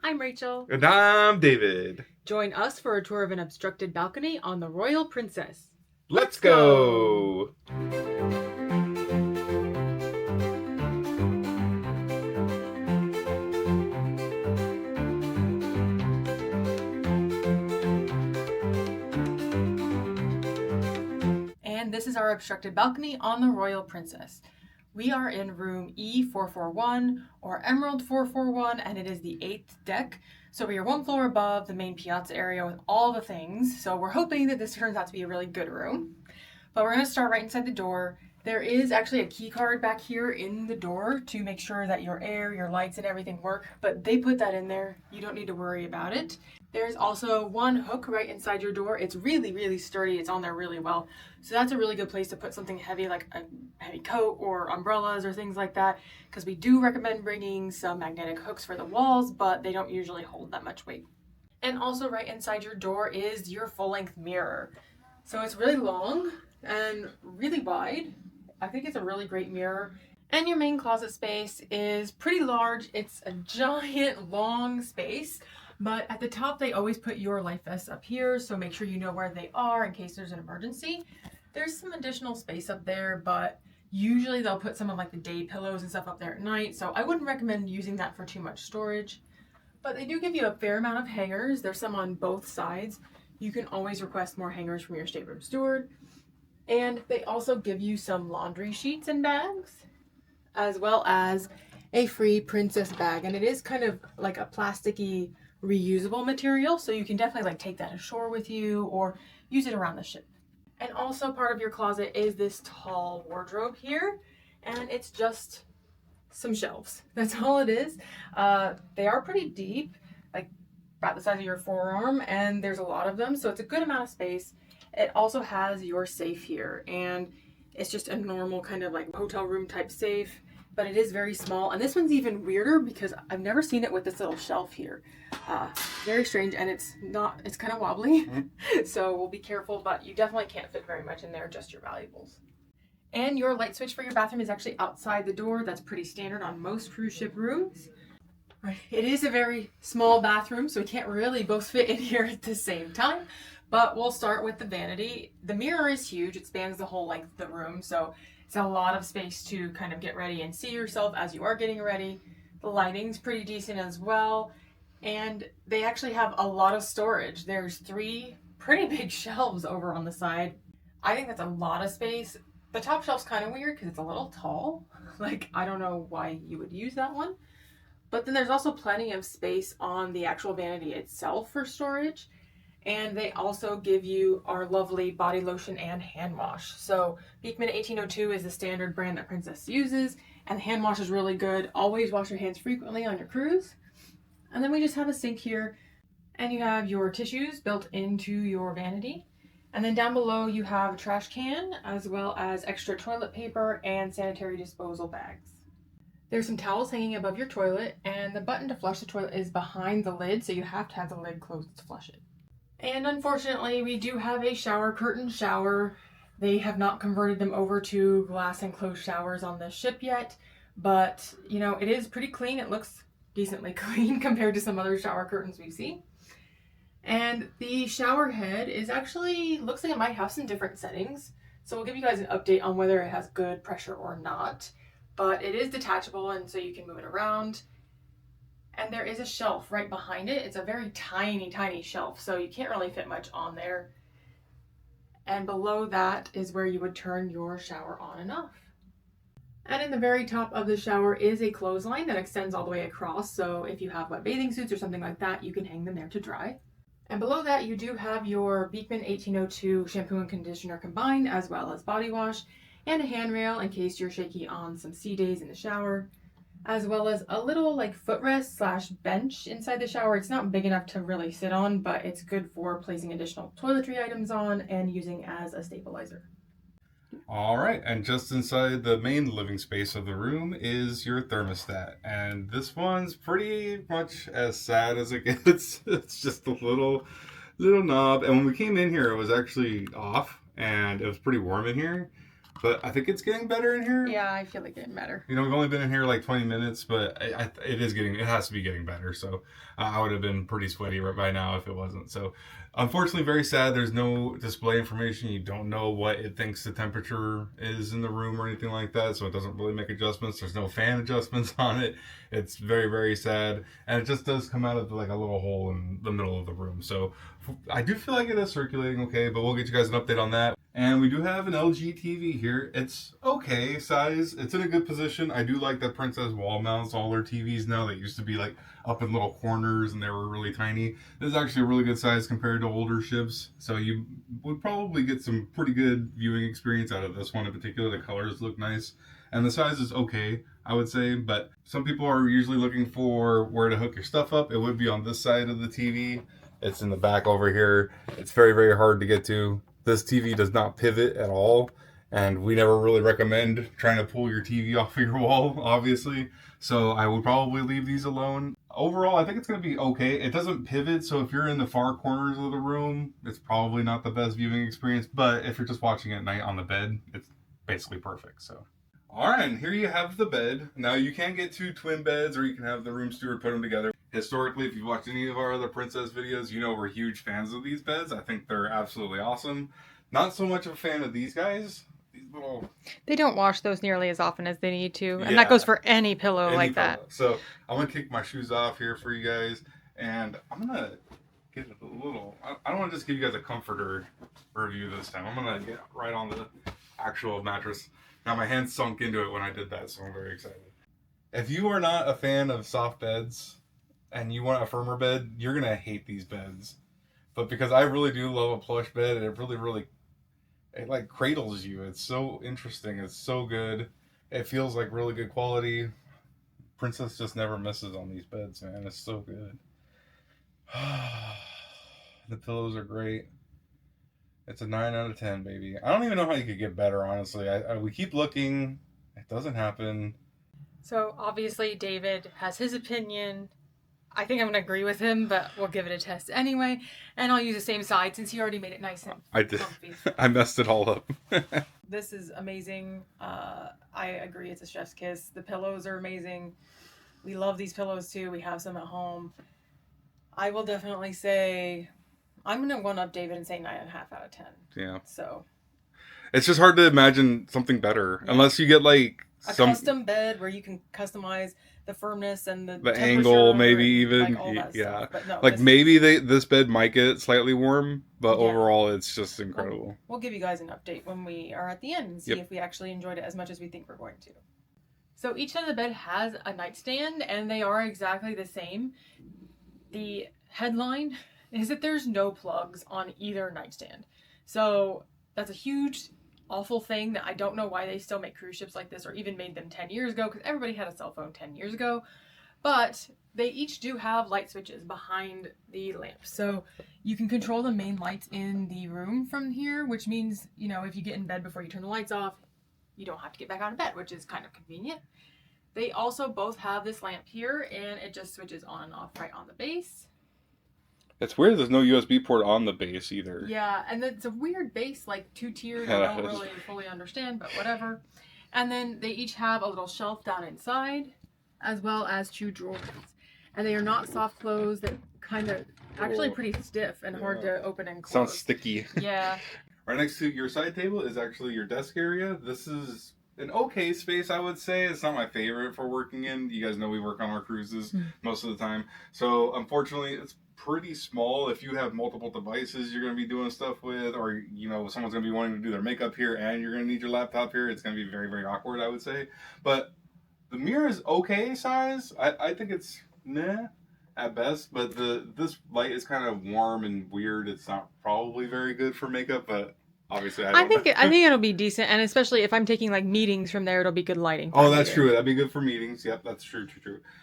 I'm Rachel. And I'm David. Join us for a tour of an obstructed balcony on the Royal Princess. Let's go! And this is our obstructed balcony on the Royal Princess. We are in room E441 or Emerald 441, and it is the 8th deck. So we are one floor above the main piazza area with all the things. So we're hoping that this turns out to be a really good room. But we're going to start right inside the door. There is actually a key card back here in the door to make sure that your air, your lights, and everything work. But they put that in there. You don't need to worry about it. There's also one hook right inside your door. It's really, really sturdy. It's on there really well. So that's a really good place to put something heavy like a heavy coat or umbrellas or things like that. Because we do recommend bringing some magnetic hooks for the walls, but they don't usually hold that much weight. And also right inside your door is your full-length mirror. So it's really long and really wide. I think it's a really great mirror. And your main closet space is pretty large. It's a giant long space, but at the top they always put your life vests up here, so make sure you know where they are in case there's an emergency. There's some additional space up there, but usually they'll put some of like the day pillows and stuff up there at night, so I wouldn't recommend using that for too much storage. But they do give you a fair amount of hangers. There's some on both sides. You can always request more hangers from your stateroom steward. And they also give you some laundry sheets and bags, as well as a free princess bag. And it is kind of like a plasticky, reusable material, so you can definitely like take that ashore with you or use it around the ship. And also part of your closet is this tall wardrobe here, and it's just some shelves. That's all it is. They are pretty deep, like about the size of your forearm, and there's a lot of them, so it's a good amount of space. It also has your safe here, and it's just a normal kind of like hotel room type safe, but it is very small. And this one's even weirder because I've never seen it with this little shelf here. Very strange, and it's kind of wobbly. So we'll be careful, but you definitely can't fit very much in there, just your valuables. And your light switch for your bathroom is actually outside the door. That's pretty standard on most cruise ship rooms. It is a very small bathroom, so we can't really both fit in here at the same time. But we'll start with the vanity. The mirror is huge. It spans the whole length of the room, so it's a lot of space to kind of get ready and see yourself as you are getting ready. The lighting's pretty decent as well, and they actually have a lot of storage. There's 3 pretty big shelves over on the side. I think that's a lot of space. The top shelf's kind of weird because it's a little tall. Like, I don't know why you would use that one. But then there's also plenty of space on the actual vanity itself for storage. And they also give you our lovely body lotion and hand wash. So Beekman 1802 is the standard brand that Princess uses, and the hand wash is really good. Always wash your hands frequently on your cruise. And then we just have a sink here, and you have your tissues built into your vanity. And then down below you have a trash can, as well as extra toilet paper and sanitary disposal bags. There's some towels hanging above your toilet, and the button to flush the toilet is behind the lid, so you have to have the lid closed to flush it. And unfortunately, we do have a shower curtain shower. They have not converted them over to glass enclosed showers on the ship yet, but you know, it is pretty clean. It looks decently clean compared to some other shower curtains we've seen. And the shower head is actually, looks like it might have some different settings. So we'll give you guys an update on whether it has good pressure or not. But it is detachable, and so you can move it around. And there is a shelf right behind it. It's a very tiny, tiny shelf, so you can't really fit much on there. And below that is where you would turn your shower on and off. And in the very top of the shower is a clothesline that extends all the way across, so if you have wet bathing suits or something like that, you can hang them there to dry. And below that, you do have your Beekman 1802 shampoo and conditioner combined, as well as body wash, and a handrail in case you're shaky on some sea days in the shower, as well as a little like footrest / bench inside the shower. It's not big enough to really sit on, but it's good for placing additional toiletry items on and using as a stabilizer. All right, and just inside the main living space of the room is your thermostat. And this one's pretty much as sad as it gets. It's just a little knob. And when we came in here, it was actually off, and it was pretty warm in here. But I think it's getting better in here. Yeah, I feel like getting better. You know, we've only been in here like 20 minutes, but it has to be getting better. So I would have been pretty sweaty right by now if it wasn't. So unfortunately, very sad. There's no display information. You don't know what it thinks the temperature is in the room or anything like that. So it doesn't really make adjustments. There's no fan adjustments on it. It's very, very sad. And it just does come out of like a little hole in the middle of the room. So I do feel like it is circulating okay, but we'll get you guys an update on that. And we do have an LG TV here. It's okay size. It's in a good position. I do like that Princess wall mounts all their TVs now. They used to be like up in little corners and they were really tiny. This is actually a really good size compared to older ships. So you would probably get some pretty good viewing experience out of this one in particular. The colors look nice. And the size is okay, I would say. But some people are usually looking for where to hook your stuff up. It would be on this side of the TV. It's in the back over here. It's very, very hard to get to. This TV does not pivot at all, and we never really recommend trying to pull your TV off of your wall, obviously. So I would probably leave these alone. Overall, I think it's going to be okay. It doesn't pivot, so if you're in the far corners of the room, it's probably not the best viewing experience. But if you're just watching at night on the bed, it's basically perfect. So, all right, and here you have the bed. Now you can get 2 twin beds, or you can have the room steward put them together. Historically, if you've watched any of our other Princess videos, you know we're huge fans of these beds. I think they're absolutely awesome. Not so much a fan of these guys. These little... They don't wash those nearly as often as they need to. And Yeah. that goes for any pillow like that. So I'm going to kick my shoes off here for you guys. And I'm going to get a little... I don't want to just give you guys a comforter review this time. I'm going to get right on the actual mattress. Now my hands sunk into it when I did that, so I'm very excited. If you are not a fan of soft beds and you want a firmer bed, you're going to hate these beds. But because I really do love a plush bed, and it really, it like cradles you. It's so interesting. It's so good. It feels like really good quality. Princess just never misses on these beds, man. It's so good. The pillows are great. It's a 9 out of 10, baby. I don't even know how you could get better, honestly. We keep looking. It doesn't happen. So obviously David has his opinion. I think I'm going to agree with him, but we'll give it a test anyway. And I'll use the same side since he already made it nice and I did. comfy. I messed it all up. This is amazing. I agree. It's a chef's kiss. The pillows are amazing. We love these pillows too. We have some at home. I will definitely say, I'm going to one-up David and say 9.5 out of 10. Yeah. So. It's just hard to imagine something better. Yeah. Unless you get like a custom bed where you can customize the firmness and the angle, maybe even, like all that stuff. But no, like maybe this bed might get slightly warm, but overall it's just incredible. We'll give you guys an update when we are at the end and see if we actually enjoyed it as much as we think we're going to. So each side of the bed has a nightstand, and they are exactly the same. The headline is that there's no plugs on either nightstand. So that's a huge awful thing that I don't know why they still make cruise ships like this, or even made them 10 years ago, because everybody had a cell phone 10 years ago. But they each do have light switches behind the lamps. So you can control the main lights in the room from here, which means, you know, if you get in bed before you turn the lights off, you don't have to get back out of bed, which is kind of convenient. They also both have this lamp here, and it just switches on and off right on the base. It's weird there's no USB port on the base either. Yeah, and it's a weird base, like 2 tiers. I don't really fully understand, but whatever. And then they each have a little shelf down inside, as well as 2 drawers. And they are not soft close. They're kind of actually pretty stiff and hard to open and close. Sounds sticky. Yeah. Right next to your side table is actually your desk area. This is an okay space, I would say. It's not my favorite for working in. You guys know we work on our cruises most of the time. So unfortunately, it's pretty small. If you have multiple devices you're going to be doing stuff with, or you know someone's going to be wanting to do their makeup here and you're going to need your laptop here, it's going to be very, very awkward, I would say. But the mirror is okay size. I think it's meh at best, but this light is kind of warm and weird. It's not probably very good for makeup, but obviously I think it'll be decent, and especially if I'm taking like meetings from there, it'll be good lighting. Oh, that's true. That'd be good for meetings. Yep, that's true.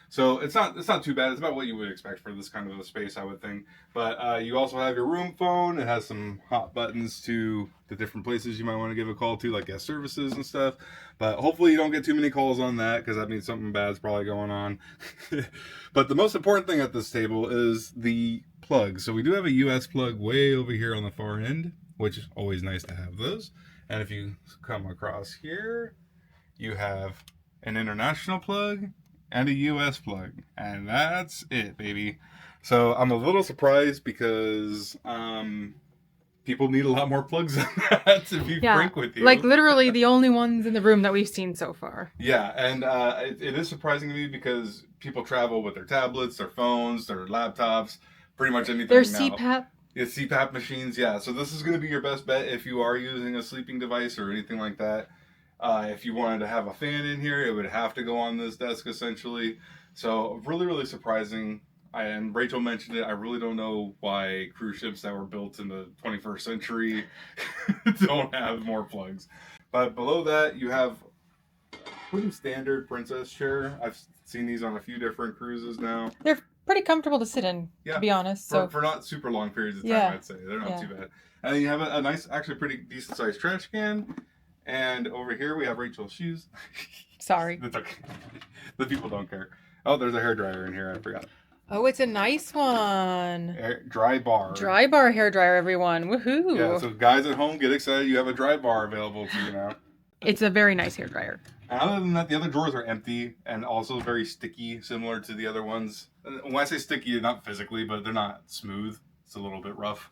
So it's not too bad. It's about what you would expect for this kind of a space, I would think. But you also have your room phone. It has some hot buttons to the different places you might want to give a call to, like guest services and stuff. But hopefully you don't get too many calls on that, because that means something bad's probably going on. But the most important thing at this table is the plug. So we do have a US plug way over here on the far end, which is always nice to have those. And if you come across here, you have an international plug and a US plug. And that's it, baby. So I'm a little surprised because people need a lot more plugs than that, to be frank with you. Like literally the only ones in the room that we've seen so far. Yeah, and it is surprising to me because people travel with their tablets, their phones, their laptops, pretty much anything There's now. CPAP. It's CPAP machines, yeah. So this is going to be your best bet if you are using a sleeping device or anything like that. If you wanted to have a fan in here, it would have to go on this desk essentially. So really, really surprising. And Rachel mentioned it. I really don't know why cruise ships that were built in the 21st century don't have more plugs. But below that, you have pretty standard princess chair. I've seen these on a few different cruises now. They're pretty comfortable to sit in, to be honest. For not super long periods of time, I'd say. They're not too bad. And then you have a nice, actually pretty decent sized trash can. And over here we have Rachel's shoes. Sorry. That's okay. The people don't care. Oh, there's a hairdryer in here. I forgot. Oh, it's a nice one. Dry bar. Dry bar hairdryer, everyone. Woohoo. Yeah, so guys at home, get excited. You have a dry bar available to you now. It's a very nice hairdryer. And other than that, the other drawers are empty and also very sticky, similar to the other ones. When I say sticky, not physically, but they're not smooth. It's a little bit rough.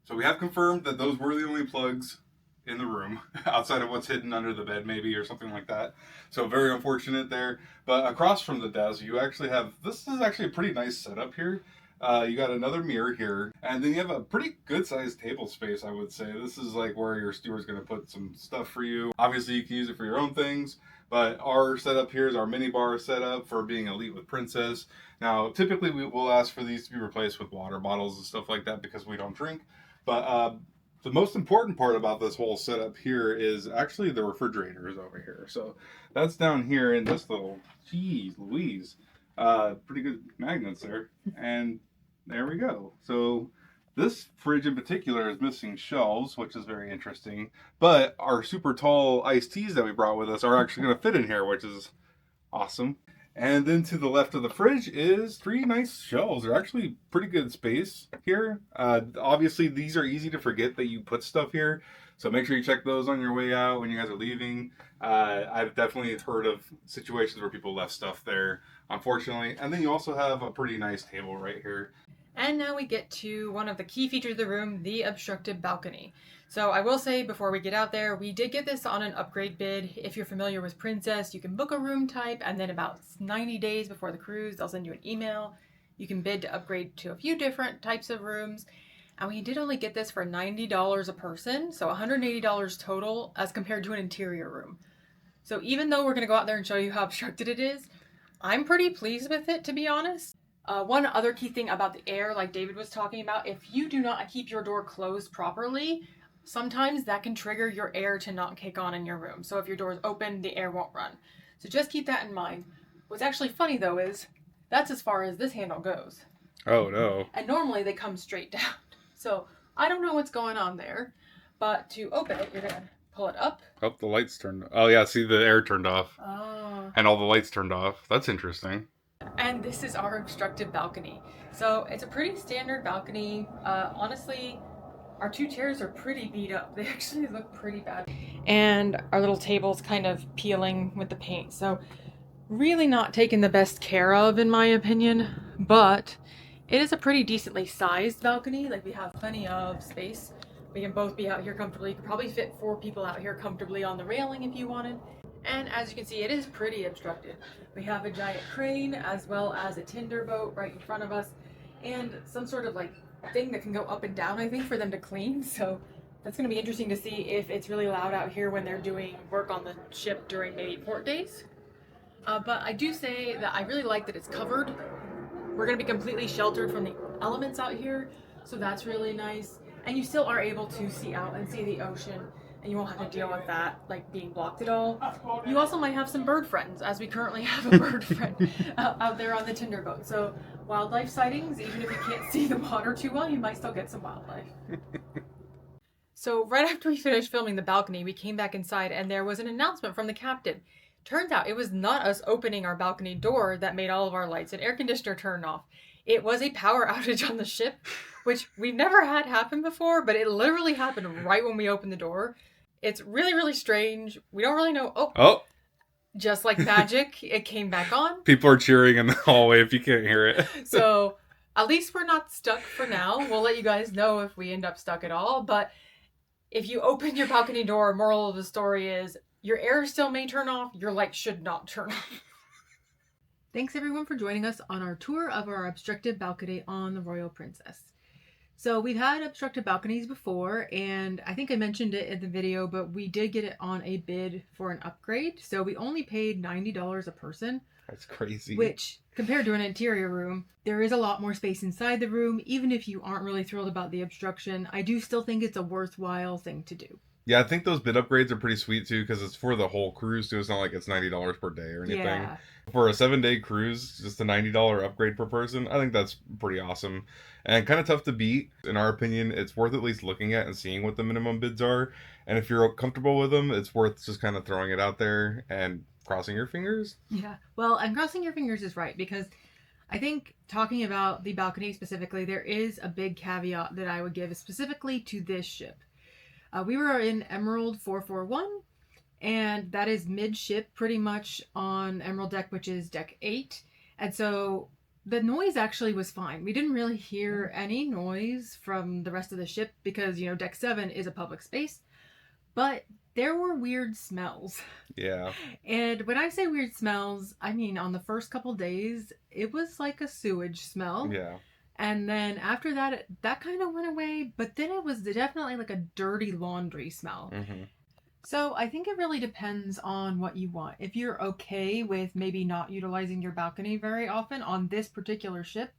So we have confirmed that those were the only plugs in the room, outside of what's hidden under the bed maybe, or something like that. So very unfortunate there. But across from the desk, you actually have, this is actually a pretty nice setup here. You got another mirror here, and then you have a pretty good sized table space, I would say. This is like where your steward's going to put some stuff for you. Obviously you can use it for your own things, but our setup here is our mini bar setup for being elite with Princess. Now typically we will ask for these to be replaced with water bottles and stuff like that because we don't drink, but the most important part about this whole setup here is actually the refrigerators over here. So that's down here in this little, geez Louise, pretty good magnets there. And there we go. So this fridge in particular is missing shelves, which is very interesting. But our super tall iced teas that we brought with us are actually going to fit in here, which is awesome. And then to the left of the fridge is 3 nice shelves. They're actually pretty good space here. Obviously, these are easy to forget that you put stuff here. So make sure you check those on your way out when you guys are leaving. I've definitely heard of situations where people left stuff there, unfortunately. And then you also have a pretty nice table right here. And now we get to one of the key features of the room, the obstructed balcony. So I will say before we get out there, we did get this on an upgrade bid. If you're familiar with Princess, you can book a room type, and then about 90 days before the cruise, they'll send you an email. You can bid to upgrade to a few different types of rooms. And we did only get this for $90 a person, so $180 total as compared to an interior room. So even though we're going to go out there and show you how obstructed it is, I'm pretty pleased with it, to be honest. One other key thing about the air, like David was talking about, if you do not keep your door closed properly, sometimes that can trigger your air to not kick on in your room. So if your door is open, the air won't run. So just keep that in mind. What's actually funny though is that's as far as this handle goes. Oh no. And normally they come straight down. So I don't know what's going on there, but to open it, you're going to pull it up. Oh, the lights turned. Oh yeah, see the air turned off. Oh. And all the lights turned off. That's interesting. And this is our obstructed balcony. So it's a pretty standard balcony. Honestly, our 2 chairs are pretty beat up. They actually look pretty bad. And our little table's kind of peeling with the paint. So really not taken the best care of, in my opinion. But it is a pretty decently sized balcony. Like, we have plenty of space. We can both be out here comfortably. You could probably fit 4 people out here comfortably on the railing if you wanted. And as you can see, it is pretty obstructed. We have a giant crane as well as a tinder boat right in front of us, and some sort of like thing that can go up and down, I think, for them to clean. So that's going to be interesting to see if it's really loud out here when they're doing work on the ship during maybe port days. But I do say that I really like that it's covered. We're going to be completely sheltered from the elements out here, so that's really nice. And you still are able to see out and see the ocean, and you won't have to deal with that like being blocked at all. You also might have some bird friends, as we currently have a bird friend out there on the tinder boat. So wildlife sightings, even if you can't see the water too well, you might still get some wildlife. So right after we finished filming the balcony, we came back inside and there was an announcement from the captain. Turns out it was not us opening our balcony door that made all of our lights and air conditioner turn off. It was a power outage on the ship, which we've never had happen before, but it literally happened right when we opened the door. It's really, really strange. We don't really know. Oh, Just like magic, it came back on. people are cheering in the hallway if you can't hear it. So at least we're not stuck for now. We'll let you guys know if we end up stuck at all. But if you open your balcony door, moral of the story is your air still may turn off, your light should not turn off. Thanks everyone for joining us on our tour of our obstructed balcony on the Royal Princess. So we've had obstructed balconies before, and I think I mentioned it in the video, but we did get it on a bid for an upgrade. So we only paid $90 a person. That's crazy. Which, compared to an interior room, there is a lot more space inside the room. Even if you aren't really thrilled about the obstruction, I do still think it's a worthwhile thing to do. Yeah, I think those bid upgrades are pretty sweet too, because it's for the whole cruise too. It's not like it's $90 per day or anything. Yeah. For a 7-day cruise, just a $90 upgrade per person, I think that's pretty awesome. And kind of tough to beat. In our opinion, it's worth at least looking at and seeing what the minimum bids are. And if you're comfortable with them, it's worth just kind of throwing it out there and crossing your fingers. Yeah. Well, and crossing your fingers is right, because I think talking about the balcony specifically, there is a big caveat that I would give specifically to this ship. We were in Emerald 441, and that is midship pretty much on Emerald deck, which is deck 8. And so the noise actually was fine. We didn't really hear any noise from the rest of the ship because, you know, deck 7 is a public space. But there were weird smells. Yeah. And when I say weird smells, I mean on the first couple days, it was like a sewage smell. Yeah. And then after that, that kind of went away. But then it was definitely like a dirty laundry smell. Mm-hmm. So I think it really depends on what you want. If you're okay with maybe not utilizing your balcony very often on this particular ship,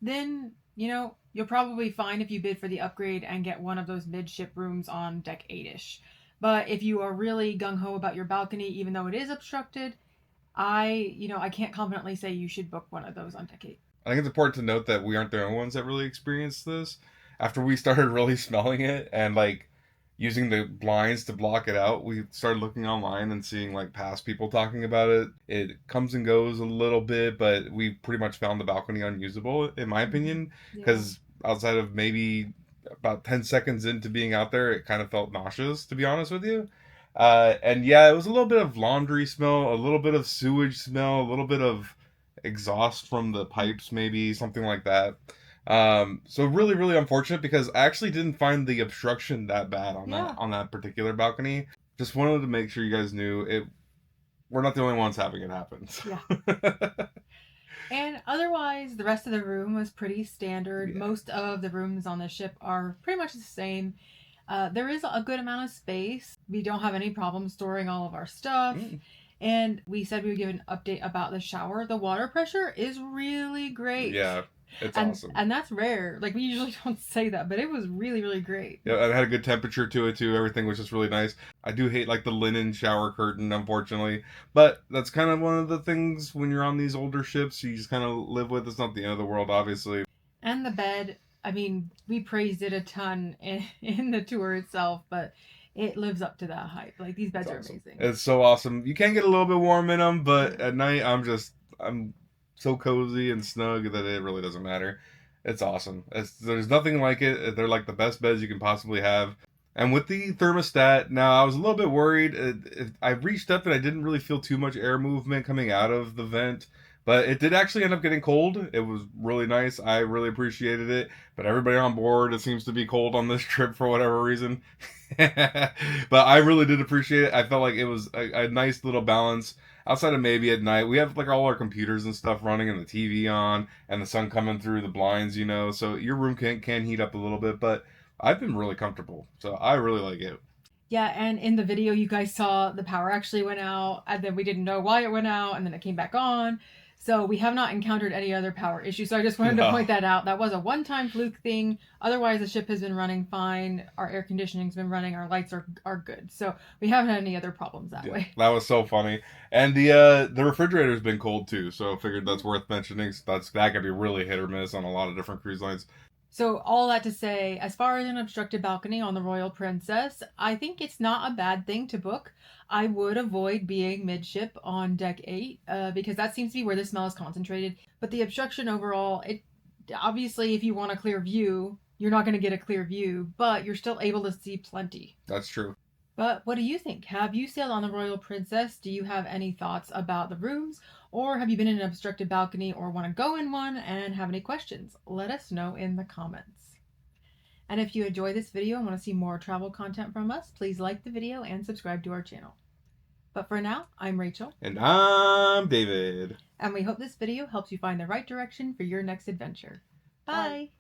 then, you know, you'll probably find if you bid for the upgrade and get one of those midship rooms on deck 8-ish. But if you are really gung-ho about your balcony, even though it is obstructed, I can't confidently say you should book one of those on deck 8. I think it's important to note that we aren't the only ones that really experienced this. After we started really smelling it and like using the blinds to block it out, we started looking online and seeing like past people talking about it. It comes and goes a little bit, but we pretty much found the balcony unusable, in my opinion, because outside of maybe about 10 seconds into being out there, it kind of felt nauseous, to be honest with you. And yeah, it was a little bit of laundry smell, a little bit of sewage smell, a little bit of exhaust from the pipes, maybe something like that. So really, really unfortunate, because I actually didn't find the obstruction that bad on that particular balcony. Just wanted to make sure you guys knew it. We're not the only ones having it happen. So. Yeah. And otherwise, the rest of the room was pretty standard. Yeah. Most of the rooms on the ship are pretty much the same. There is a good amount of space. We don't have any problem storing all of our stuff. And we said we would give an update about the shower. The water pressure is really great. Yeah, it's awesome. And that's rare. Like, we usually don't say that, but it was really, really great. Yeah, it had a good temperature to it, too. Everything was just really nice. I do hate, like, the linen shower curtain, unfortunately. But that's kind of one of the things when you're on these older ships you just kind of live with. It's not the end of the world, obviously. And the bed, I mean, we praised it a ton in the tour itself, but it lives up to that hype. Like, these beds are amazing. It's so awesome. You can get a little bit warm in them, but at night I'm so cozy and snug that it really doesn't matter. It's awesome. There's nothing like it. They're like the best beds you can possibly have. And with the thermostat, now I was a little bit worried. I reached up and I didn't really feel too much air movement coming out of the vent. But it did actually end up getting cold. It was really nice. I really appreciated it. But everybody on board, it seems to be cold on this trip for whatever reason. But I really did appreciate it. I felt like it was a nice little balance. Outside of maybe at night, we have like all our computers and stuff running and the TV on and the sun coming through the blinds, you know. So your room can heat up a little bit. But I've been really comfortable. So I really like it. Yeah, and in the video you guys saw the power actually went out, and then we didn't know why it went out, and then it came back on. So we have not encountered any other power issues. So I just wanted to point that out. That was a one-time fluke thing. Otherwise, the ship has been running fine. Our air conditioning's been running. Our lights are good. So we haven't had any other problems that way. That was so funny. And the refrigerator's been cold too. So I figured that's worth mentioning. That could be really hit or miss on a lot of different cruise lines. So all that to say, as far as an obstructed balcony on the Royal Princess, I think it's not a bad thing to book. I would avoid being midship on deck 8 because that seems to be where the smell is concentrated. But the obstruction overall, it obviously, if you want a clear view, you're not going to get a clear view, but you're still able to see plenty. That's true. But what do you think? Have you sailed on the Royal Princess? Do you have any thoughts about the rooms? Or have you been in an obstructed balcony or want to go in one and have any questions? Let us know in the comments. And if you enjoy this video and want to see more travel content from us, please like the video and subscribe to our channel. But for now, I'm Rachel. And I'm David. And we hope this video helps you find the right direction for your next adventure. Bye!